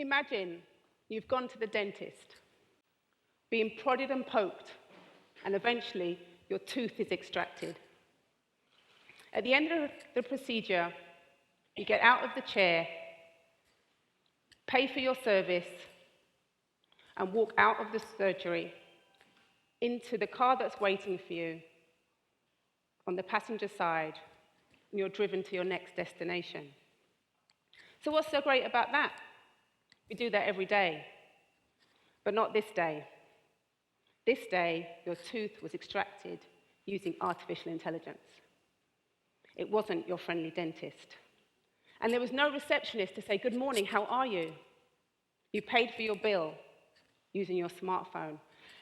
Imagine you've gone to the dentist, being prodded and poked, and eventually your tooth is extracted. At the end of the procedure, you get out of the chair, pay for your service, and walk out of the surgery into the car that's waiting for you on the passenger side, and you're driven to your next destination. So what's so great about that? We do that every day, but not this day. This day, your tooth was extracted using artificial intelligence. It wasn't your friendly dentist. And there was no receptionist to say, "Good morning, how are you?" You paid for your bill using your smartphone.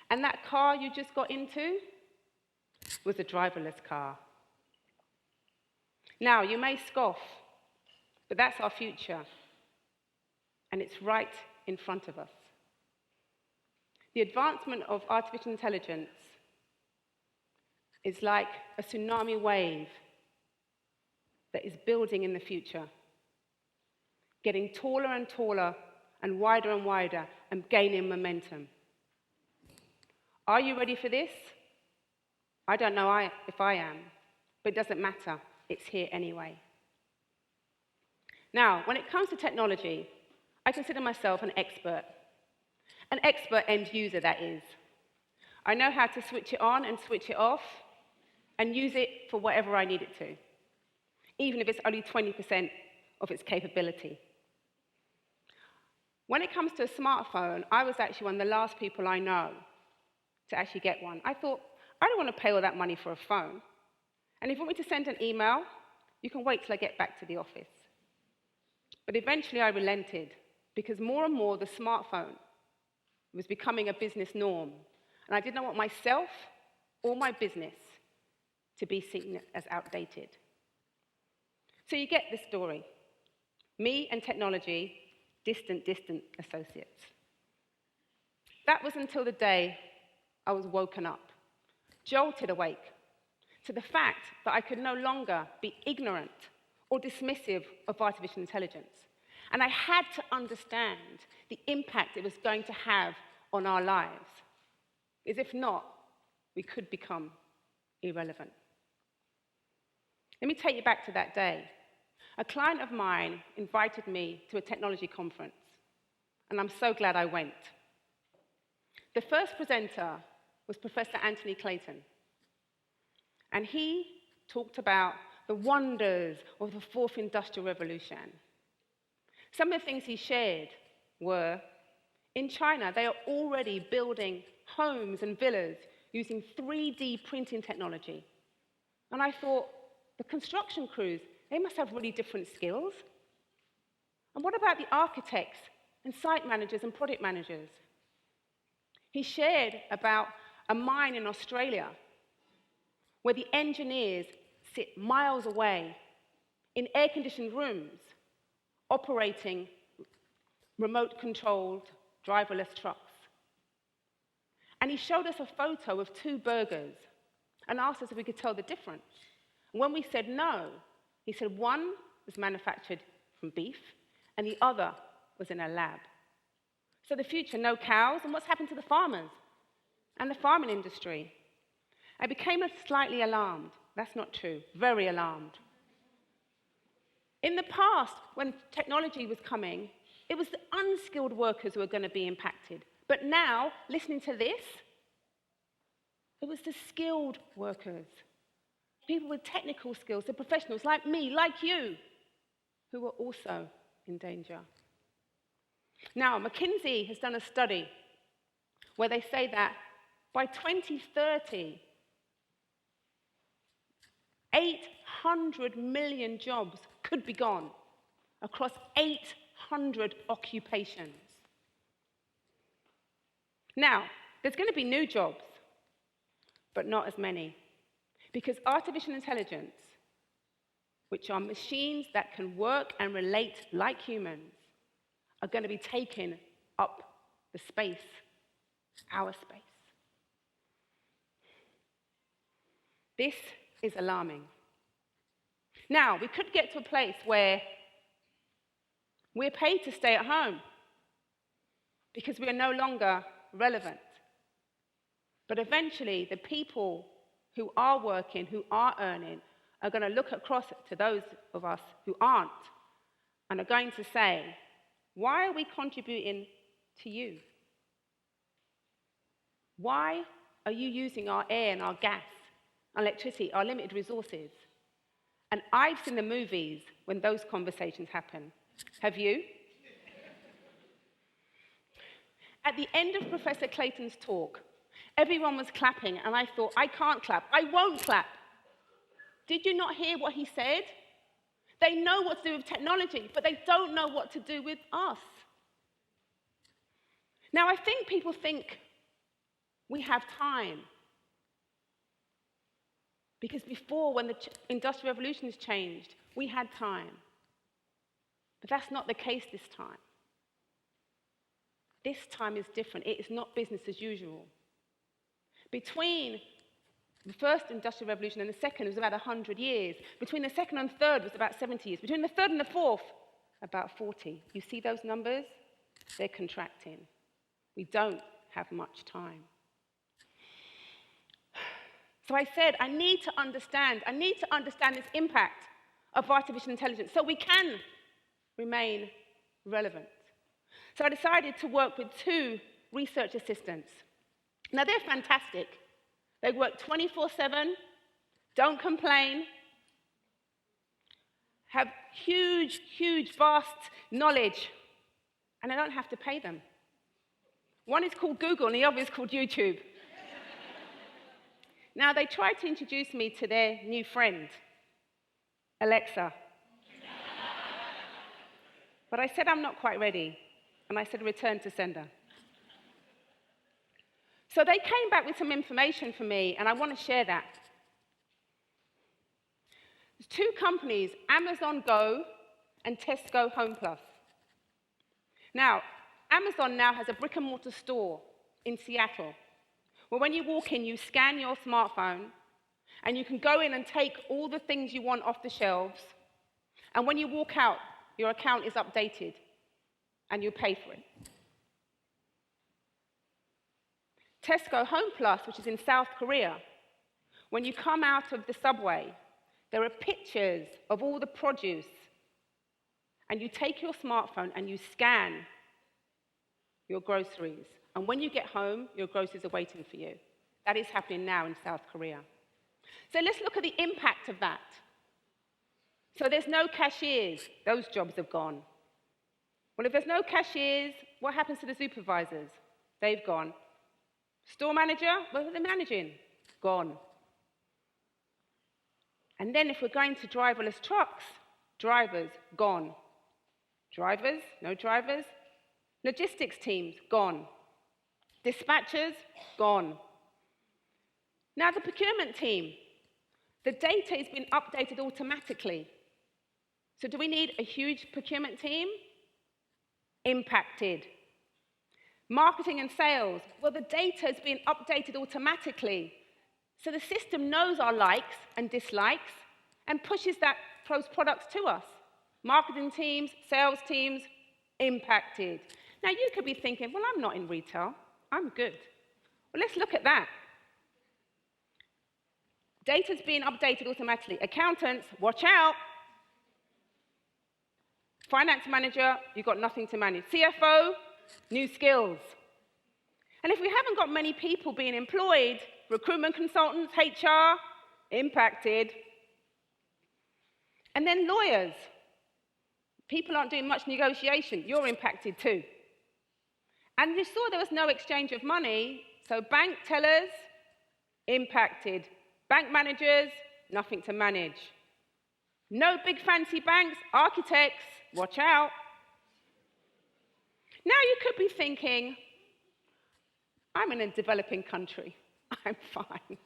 And that car you just got into was a driverless car. Now, you may scoff, but that's our future. And it's right in front of us. The advancement of artificial intelligence is like a tsunami wave that is building in the future, getting taller and taller and wider and gaining momentum. Are you ready for this? I don't know if I am, but it doesn't matter. It's here anyway. Now, when it comes to technology, I consider myself an expert end user, that is. I know how to switch it on and switch it off and use it for whatever I need it to, even if it's only 20% of its capability. When it comes to a smartphone, I was actually one of the last people I know to actually get one. I thought, I don't want to pay all that money for a phone. And if you want me to send an email, you can wait till I get back to the office. But eventually I relented, because more and more the smartphone was becoming a business norm. And I did not want myself or my business to be seen as outdated. So you get the story. Me and technology, distant associates. That was until the day I was woken up, jolted awake, to the fact that I could no longer be ignorant or dismissive of artificial intelligence. And I had to understand the impact it was going to have on our lives, as if not, we could become irrelevant. Let me take you back to that day. A client of mine invited me to a technology conference, and I'm so glad I went. The first presenter was Professor Anthony Clayton, and he talked about the wonders of the fourth industrial revolution. Some of the things he shared were, in China, they are already building homes and villas using 3D printing technology. And I thought, the construction crews, they must have really different skills. And what about the architects and site managers and project managers? He shared about a mine in Australia where the engineers sit miles away in air-conditioned rooms operating remote-controlled driverless trucks. And he showed us a photo of two burgers and asked us if we could tell the difference. And when we said no, he said one was manufactured from beef and the other was in a lab. So the future, no cows, and what's happened to the farmers and the farming industry? I became slightly alarmed. That's not true, very alarmed. In the past, when technology was coming, it was the unskilled workers who were going to be impacted. But now, listening to this, it was the skilled workers, people with technical skills, the professionals like me, like you, who were also in danger. Now, McKinsey has done a study where they say that by 2030, 800 million jobs could be gone across 800 occupations. Now, there's going to be new jobs, but not as many, because artificial intelligence, which are machines that can work and relate like humans, are going to be taking up the space, our space. This is alarming. Now, we could get to a place where we're paid to stay at home. because we are no longer relevant. But eventually, the people who are working, who are earning, are going to look across to those of us who aren't and are going to say, why are we contributing to you? Why are you using our air and our gas, our electricity, our limited resources? And I've seen the movies when those conversations happen. Have you? At the end of Professor Clayton's talk, everyone was clapping, and I thought, I can't clap. I won't clap. Did you not hear what he said? They know what to do with technology, but they don't know what to do with us. Now, I think people think we have time. Because before, when the Industrial Revolution has changed, we had time. But that's not the case this time. This time is different. It is not business as usual. Between the first Industrial Revolution and the second was about 100 years. Between the second and third was about 70 years. Between the third and the fourth, about 40. You see those numbers? They're contracting. We don't have much time. So I said, I need to understand this impact of artificial intelligence so we can remain relevant. So I decided to work with 2 research assistants. Now, they're fantastic. They work 24/7, don't complain, have huge, vast knowledge, and I don't have to pay them. One is called Google, and the other is called YouTube. Now, they tried to introduce me to their new friend, Alexa. But I said I'm not quite ready, and I said return to sender. So they came back with some information for me, and I want to share that. There's 2 companies, Amazon Go and Tesco Home Plus. Now, Amazon now has a brick-and-mortar store in Seattle, where when you walk in, you scan your smartphone, and you can go in and take all the things you want off the shelves, and when you walk out, your account is updated, and you pay for it. Tesco Home Plus, which is in South Korea, when you come out of the subway, there are pictures of all the produce, and you take your smartphone and you scan your groceries. And when you get home, your groceries are waiting for you. That is happening now in South Korea. So let's look at the impact of that. So there's no cashiers. Those jobs have gone. Well, if there's no cashiers, what happens to the supervisors? They've gone. Store manager, what are they managing? Gone. And then if we're going to driverless trucks, drivers, gone. Drivers, no drivers. Logistics teams, gone. Dispatchers, gone. Now the procurement team, the data is being updated automatically. So do we need a huge procurement team? Impacted. Marketing and sales, well, the data is being updated automatically. So the system knows our likes and dislikes and pushes those products to us. Marketing teams, sales teams, impacted. Now you could be thinking, well, I'm not in retail. I'm good. Well, let's look at that. Data's being updated automatically. Accountants, watch out. Finance manager, you've got nothing to manage. CFO, new skills. And if we haven't got many people being employed, recruitment consultants, HR, impacted. And then lawyers. People aren't doing much negotiation. You're impacted too. And you saw there was no exchange of money, so bank tellers, impacted. Bank managers, nothing to manage. No big fancy banks, architects, watch out. Now you could be thinking, I'm in a developing country. I'm fine.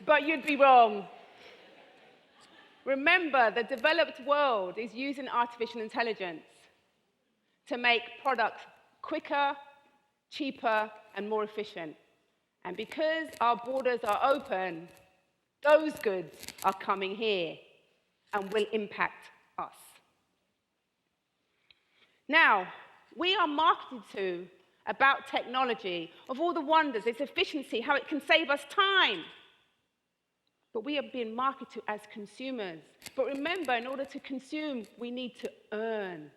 But you'd be wrong. Remember, the developed world is using artificial intelligence to make products quicker, cheaper, and more efficient. And because our borders are open, Those goods are coming here and will impact us. Now, we are marketed to about technology, of all the wonders, its efficiency, how it can save us time. But we are being marketed to as consumers. But remember, in order to consume, we need to earn.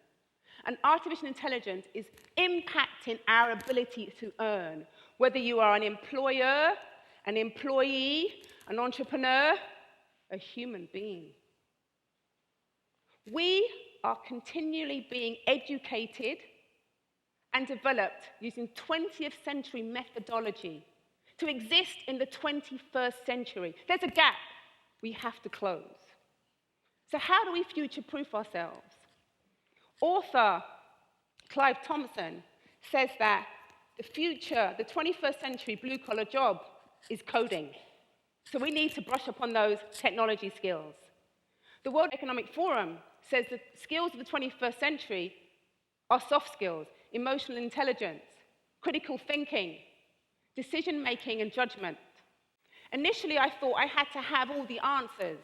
And artificial intelligence is impacting our ability to earn, whether you are an employer, an employee, an entrepreneur, a human being. We are continually being educated and developed using 20th century methodology to exist in the 21st century. There's a gap we have to close. So how do we future-proof ourselves? Author Clive Thompson says that the future, the 21st century blue-collar job is coding. So we need to brush up on those technology skills. The World Economic Forum says the skills of the 21st century are soft skills, emotional intelligence, critical thinking, decision-making and judgment. Initially, I thought I had to have all the answers.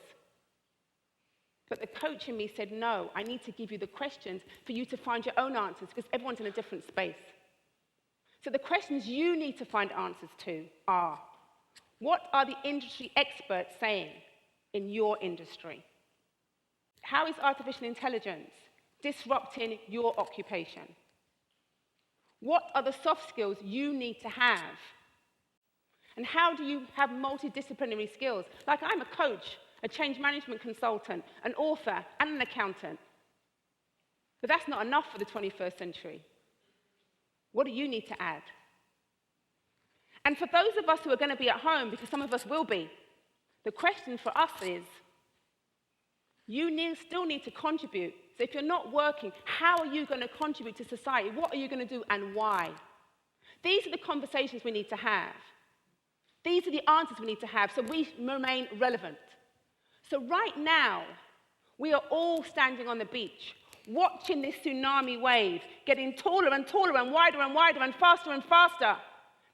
But the coach in me said, no, I need to give you the questions for you to find your own answers, because everyone's in a different space. So the questions you need to find answers to are, what are the industry experts saying in your industry? How is artificial intelligence disrupting your occupation? What are the soft skills you need to have? And how do you have multidisciplinary skills? Like, I'm a coach, a change management consultant, an author, and an accountant. But that's not enough for the 21st century. What do you need to add? And for those of us who are going to be at home, because some of us will be, the question for us is, you still need to contribute. So if you're not working, how are you going to contribute to society? What are you going to do and why? These are the conversations we need to have. These are the answers we need to have so we remain relevant. So right now, we are all standing on the beach, watching this tsunami wave getting taller and taller and wider and faster and faster.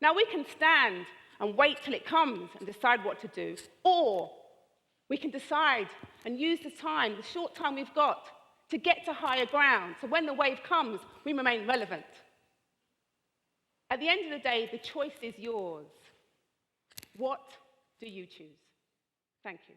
Now we can stand and wait till it comes and decide what to do, or we can decide and use the time, the short time we've got, to get to higher ground. So when the wave comes, we remain relevant. At the end of the day, the choice is yours. What do you choose? Thank you.